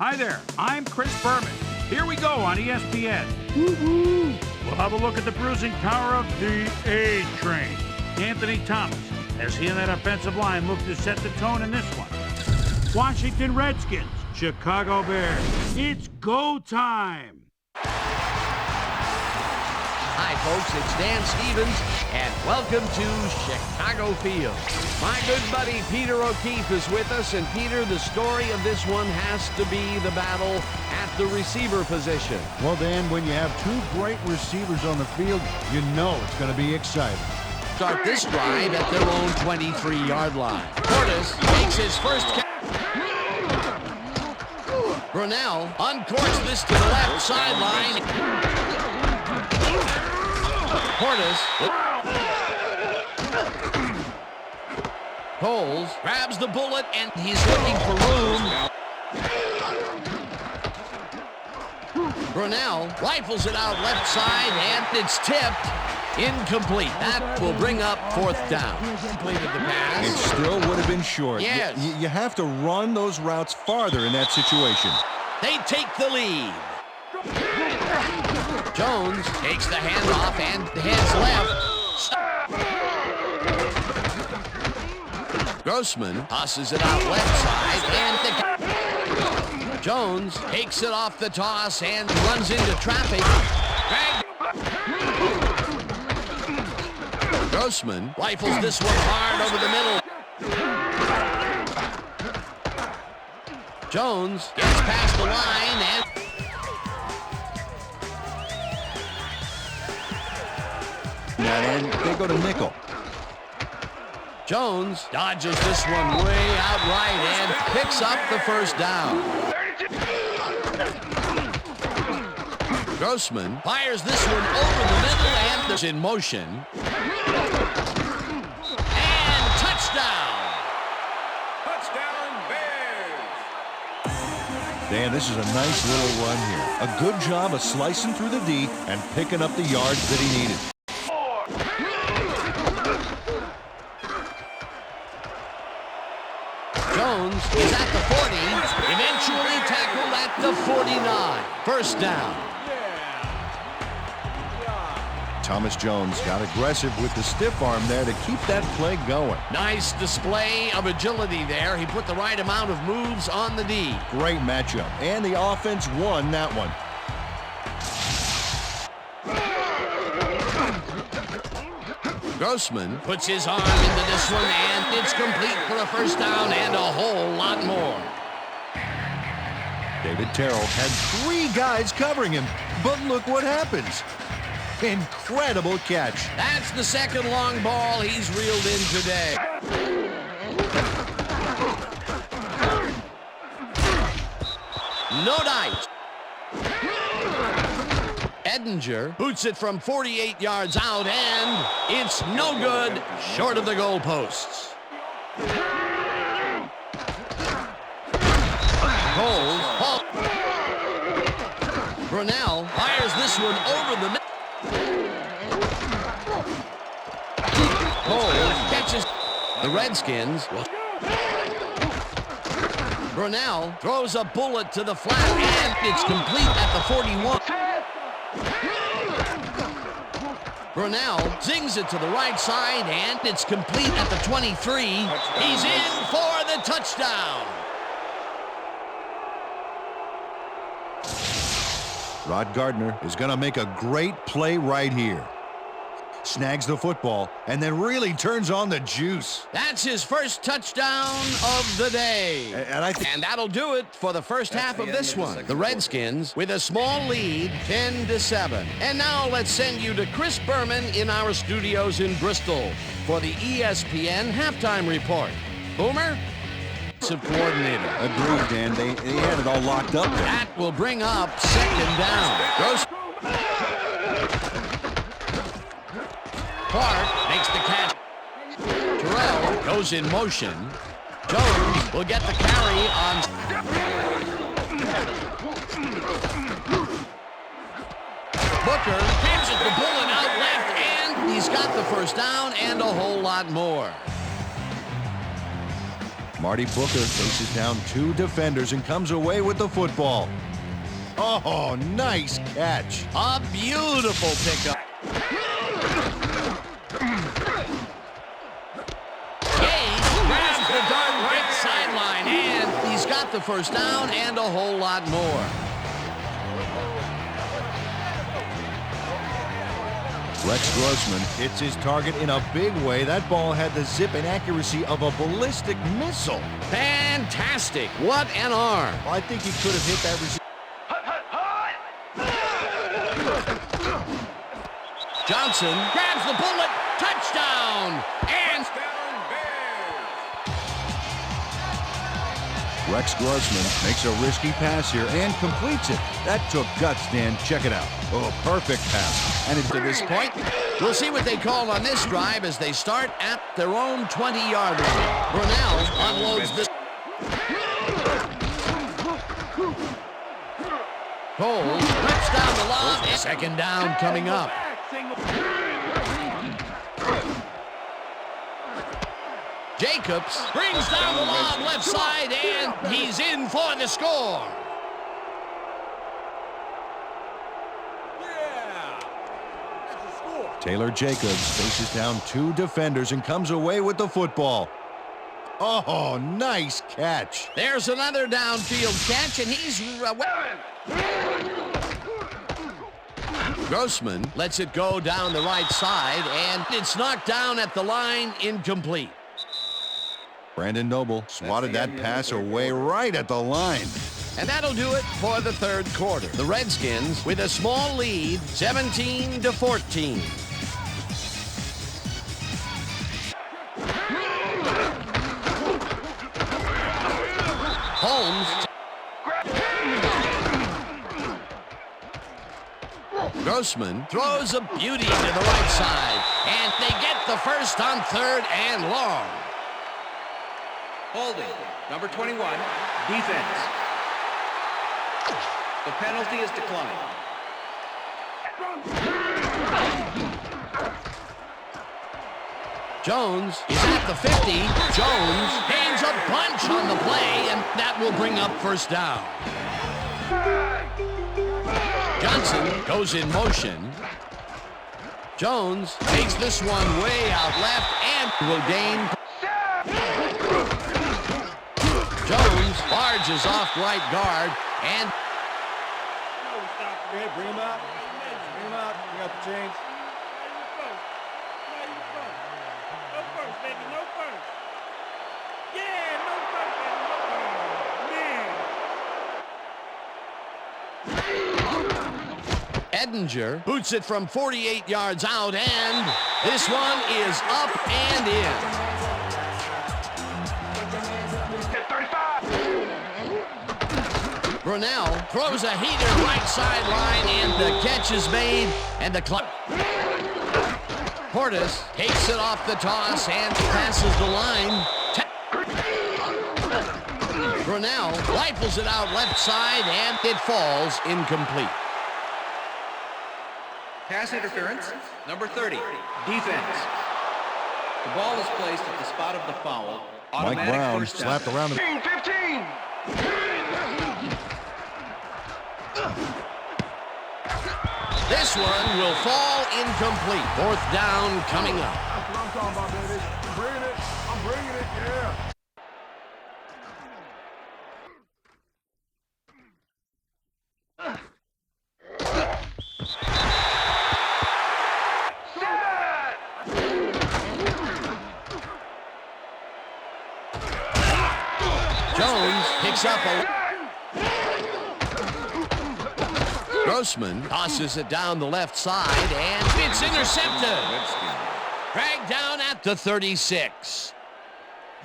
Hi there, I'm Chris Berman. Here we go on ESPN. Woo-hoo. We'll have a look at the bruising power of the A-Train. Anthony Thomas, as he and that offensive line look to set the tone in this one. Washington Redskins, Chicago Bears. It's go time. Hi, folks. It's Dan Stevens, and welcome to Chicago Field. My good buddy Peter O'Keefe is with us, and Peter, the story of this one has to be the battle at the receiver position. Well, Dan, when you have two great receivers on the field, you know it's going to be exciting. Start this drive at their own 23-yard line. Portis makes his first catch. Brunell uncorks this to the left sideline. Portis. Coles grabs the bullet, and he's looking for room. Brunell rifles it out left side, and it's tipped. Incomplete. That will bring up fourth down. Completed the pass. It still would have been short. Yes. You have to run those routes farther in that situation. They take the lead. Jones takes the handoff and heads left. Grossman tosses it out left side, and Jones takes it off the toss and runs into traffic. Grossman rifles this one hard over the middle. Jones gets past the line and they go to nickel. Jones dodges this one way out right and picks up the first down. Grossman fires this one over the middle and there's in motion. And touchdown! Touchdown, Bears! Dan, this is a nice little run here. A good job of slicing through the D and picking up the yards that he needed. Jones is at the 40, eventually tackled at the 49. First down. Thomas Jones got aggressive with the stiff arm there to keep that play going. Nice display of agility there. He put the right amount of moves on the D. Great matchup, and the offense won that one. Grossman puts his arm into this one, and it's complete for a first down and a whole lot more. David Terrell had three guys covering him, but look what happens. Incredible catch. That's the second long ball he's reeled in today. No dice. Edinger boots it from 48 yards out, and it's no good, short of the goalposts. Coles. Brunell fires this one over the middle. Coles catches the Redskins. Brunell throws a bullet to the flat, and it's complete at the 41. Brunell zings it to the right side, and it's complete at the 23. He's in for the touchdown. Rod Gardner is going to make a great play right here. Snags the football and then really turns on the juice. That's his first touchdown of the day. And that'll do it for the first half of this one. The Redskins with a small lead, 10-7. And now let's send you to Chris Berman in our studios in Bristol for the ESPN halftime report. Boomer? Coordinator. Agreed, Dan. They had it all locked up there. That will bring up second down. Clark makes the catch. Terrell goes in motion. Jones will get the carry on. Booker catches the bullet out left, and he's got the first down and a whole lot more. Marty Booker faces down 2 defenders and comes away with the football. Oh, nice catch. A beautiful pickup. Gage grabs the dart right sideline, and he's got the first down and a whole lot more. Rex Grossman hits his target in a big way. That ball had the zip and accuracy of a ballistic missile. Fantastic. What an arm. Well, I think he could have hit that receiver. Johnson grabs the bullet. Touchdown. And Rex Grossman makes a risky pass here and completes it. That took guts, Dan. Check it out. Oh, perfect pass. And to this point, we'll see what they call on this drive as they start at their own 20-yard line. Brunell unloads this. Cole rips down the lob. Second down coming up. Jacobs brings down the lob left side, and he's in for the score. Taylor Jacobs faces down 2 defenders and comes away with the football. Oh, nice catch. There's another downfield catch, and he's... Grossman lets it go down the right side, and it's knocked down at the line, incomplete. Brandon Noble swatted that pass away right at the line. And that'll do it for the third quarter. The Redskins with a small lead, 17-14. Holmes. Grossman throws a beauty to the right side, and they get the first on 3rd and long. Holding, number 21, defense. The penalty is declined. Jones is at the 50. Jones gains a bunch on the play, and that will bring up first down. Johnson goes in motion. Jones takes this one way out left and will gain. Jones barges off right guard and... Bring him up. Bring him up. You got the chains. No first, baby, no first. Yeah, no first, baby, no first. Man. Edinger boots it from 48 yards out, and this one is up and in. Brunell throws a heater right sideline, and the catch is made, and the clock. Portis takes it off the toss and passes the line. Brunell rifles it out left side, and it falls incomplete. Pass interference, number 30, defense. The ball is placed at the spot of the foul. Mike Brown slapped around. 15! This one will fall incomplete. 4th down coming up. That's what I'm talking about, baby. I'm bringing it. I'm bringing it, yeah. Jones picks up a... Grossman tosses it down the left side, and it's intercepted. Dragged down at the 36.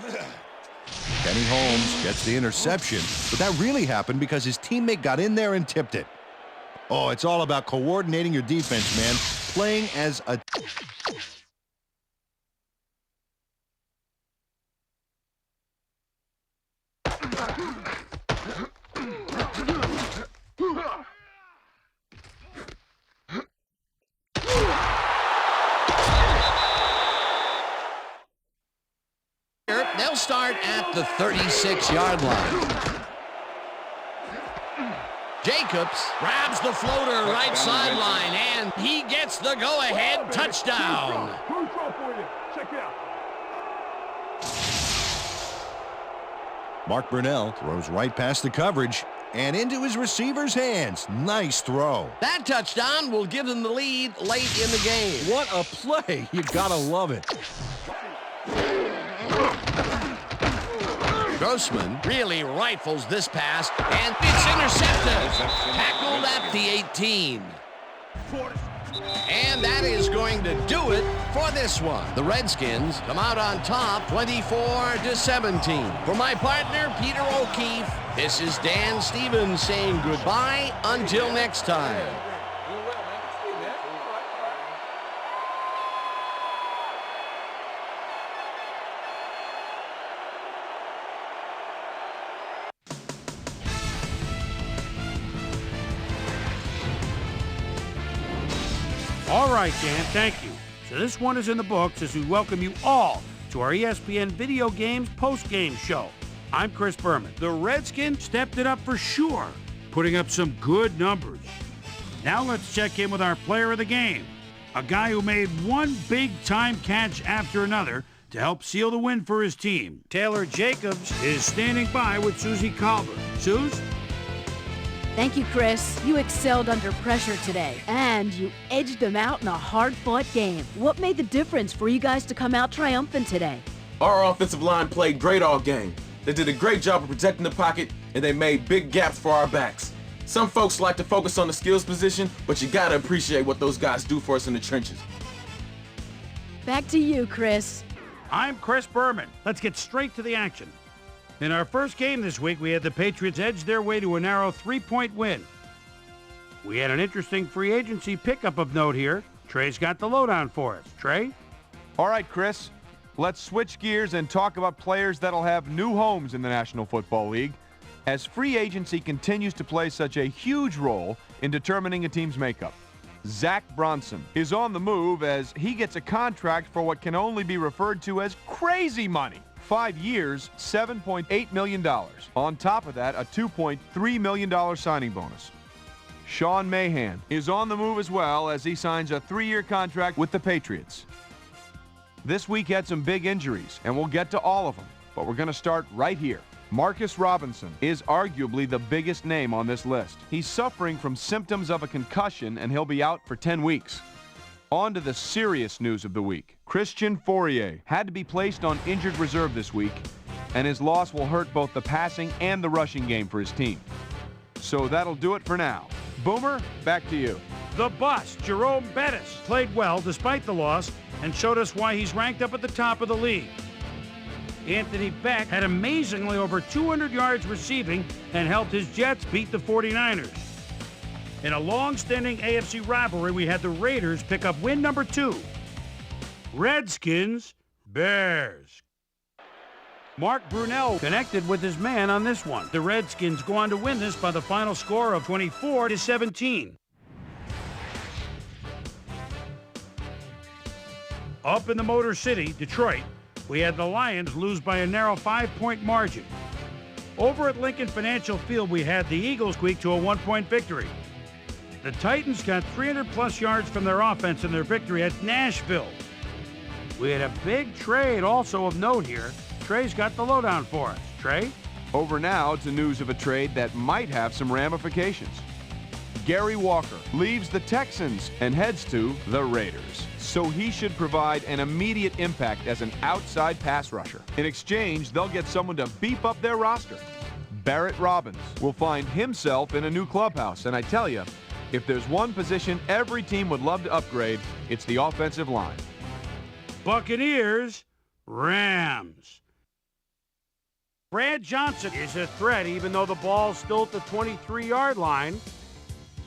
Kenny Holmes gets the interception, but that really happened because his teammate got in there and tipped it. Oh, it's all about coordinating your defense, man. Playing as a... They'll They'll start at the 36-yard line. Jacobs grabs the floater right sideline, and he gets the go-ahead touchdown. Mark Brunell throws right past the coverage and into his receiver's hands. Nice throw. That touchdown will give them the lead late in the game. What a play. You gotta love it. Grossman really rifles this pass, and it's intercepted. Tackled at the 18. And that is going to do it for this one. The Redskins come out on top 24-17. For my partner, Peter O'Keefe, this is Dan Stevens saying goodbye until next time. All right, Dan, thank you. So this one is in the books as we welcome you all to our ESPN Video Games Postgame show. I'm Chris Berman. The Redskins stepped it up for sure, putting up some good numbers. Now let's check in with our player of the game, a guy who made one big-time catch after another to help seal the win for his team. Taylor Jacobs is standing by with Susie Colbert. Suze? Thank you, Chris. You excelled under pressure today, and you edged them out in a hard-fought game. What made the difference for you guys to come out triumphant today? Our offensive line played great all game. They did a great job of protecting the pocket, and they made big gaps for our backs. Some folks like to focus on the skills position, but you gotta appreciate what those guys do for us in the trenches. Back to you, Chris. I'm Chris Berman. Let's get straight to the action. In our first game this week, we had the Patriots edge their way to a narrow 3-point win. We had an interesting free agency pickup of note here. Trey's got the lowdown for us. Trey? All right, Chris. Let's switch gears and talk about players that'll have new homes in the National Football League, as free agency continues to play such a huge role in determining a team's makeup. Zach Bronson is on the move as he gets a contract for what can only be referred to as crazy money. 5 years, $7.8 million. On top of that, a $2.3 million signing bonus. Sean Mahan is on the move as well as he signs a 3-year contract with the Patriots. This week had some big injuries, and we'll get to all of them, but we're going to start right here. Marcus Robinson is arguably the biggest name on this list. He's suffering from symptoms of a concussion, and he'll be out for 10 weeks. On to the serious news of the week. Christian Fourier had to be placed on injured reserve this week, and his loss will hurt both the passing and the rushing game for his team. So that'll do it for now. Boomer, back to you. The bust, Jerome Bettis, played well despite the loss and showed us why he's ranked up at the top of the league. Anthony Beck had amazingly over 200 yards receiving and helped his Jets beat the 49ers. In a long-standing AFC rivalry, we had the Raiders pick up win number 2. Redskins, Bears. Mark Brunell connected with his man on this one. The Redskins go on to win this by the final score of 24-17. Up in the Motor City, Detroit, we had the Lions lose by a narrow 5-point margin. Over at Lincoln Financial Field, we had the Eagles squeak to a 1-point victory. The Titans got 300-plus yards from their offense in their victory at Nashville. We had a big trade also of note here. Trey's got the lowdown for us. Trey? Over now to news of a trade that might have some ramifications. Gary Walker leaves the Texans and heads to the Raiders. So he should provide an immediate impact as an outside pass rusher. In exchange, they'll get someone to beef up their roster. Barrett Robbins will find himself in a new clubhouse, and I tell you, if there's one position every team would love to upgrade, it's the offensive line. Buccaneers, Rams. Brad Johnson is a threat even though the ball's still at the 23-yard line.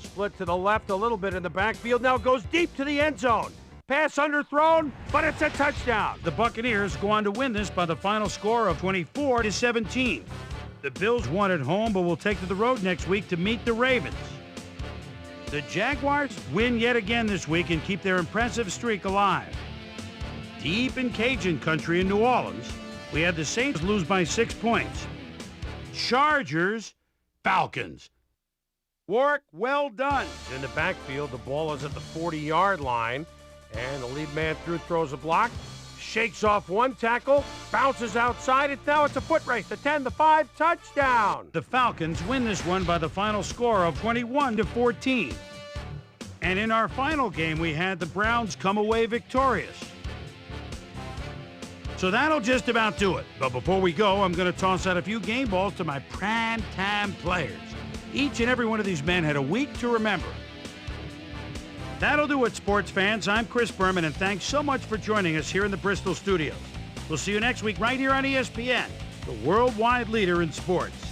Split to the left a little bit in the backfield, now goes deep to the end zone. Pass underthrown, but it's a touchdown. The Buccaneers go on to win this by the final score of 24-17. The Bills won at home, but will take to the road next week to meet the Ravens. The Jaguars win yet again this week and keep their impressive streak alive. Deep in Cajun country in New Orleans, We had the Saints lose by 6 points. Chargers, Falcons. Work well done. In the backfield, the ball is at the 40-yard line, and the lead man throws a block, shakes off one tackle, bounces outside, now it's a foot race. The 10, the 5, touchdown. The Falcons win this one by the final score of 21-14. And in our final game, we had the Browns come away victorious. So that'll just about do it. But before we go, I'm going to toss out a few game balls to my prime-time players. Each and every one of these men had a week to remember. That'll do it, sports fans. I'm Chris Berman, and thanks so much for joining us here in the Bristol studios. We'll see you next week right here on ESPN, the worldwide leader in sports.